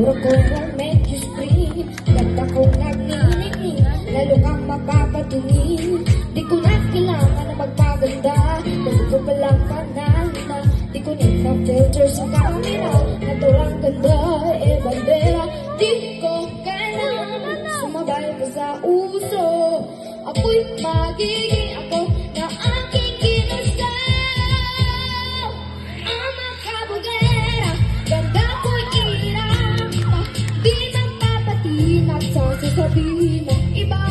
Itsura ko ang medyo screen, ganda kong nagniningning, lalo kang mapapatingin. Di ko na kailangan na magpaganda, kasi ko palang panalo na. Di ko na filter sa camera, naturang ganda, bandera. Di ko kailangan sumabay pa sa uso, ako'y magiging ako na aking ginusto. Ang makabugera, ganda ko'y irama, di magpapatinag sa sasabihin ng iba.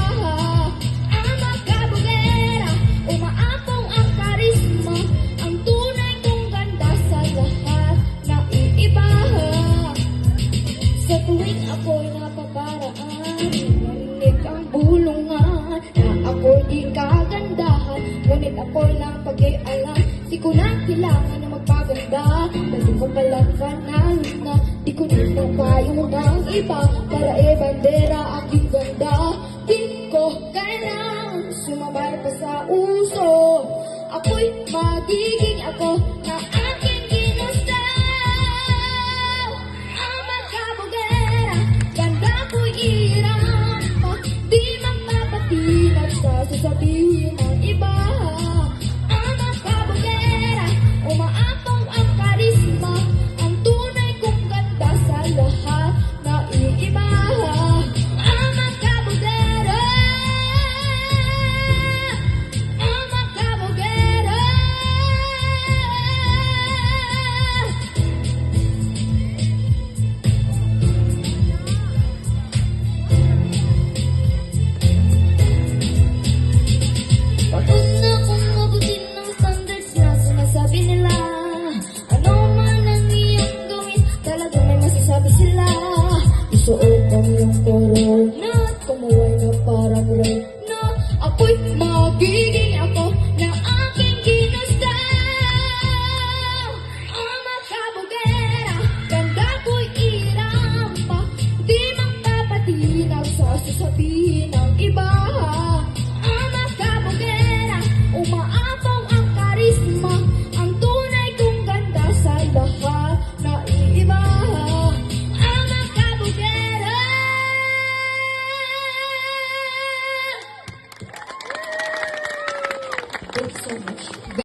Ang makabugera, umaapong ang karisma, ang tunay kong ganda sa lahat na iiba. Sa tuwing ako'y napaparaan, narinig ang bulungan na ako'y di kagandahan, ngunit ako'y lang pag-ialam. Di ko na kailangan na magpaganda, kasi ko palang panalo na. Di ko na papayo ng iba para ibandera aking ganda. Di ko kailangan sumabay pa sa uso, ako'y magiging ako na aking ginusto. Ang magkabugera, ganda ko'y irama, di magpapatinag sa sasabihin ng iba. Ang magkabugera, umaapong ang karisma, ang tunay kong ganda sa lahat na iiba. Ang magkabugera, ang magkabugera. Pagod na kung abutin ng standards na sinasabi nila. Ano man ang iyong gawin, talagang may masasabi sila. Isuot ang iyong corona at kumuhay na parang rain na ako'y magiging ako na aking ginusto. Ang makabugera, ganda ko'y irampa, di magpapatinag sa sasabihin ng iba. Ang makabugera, umaapong ang karisma, ang tunay kong ganda sa lahat na iiba. Ang makabugera. Thanks so much.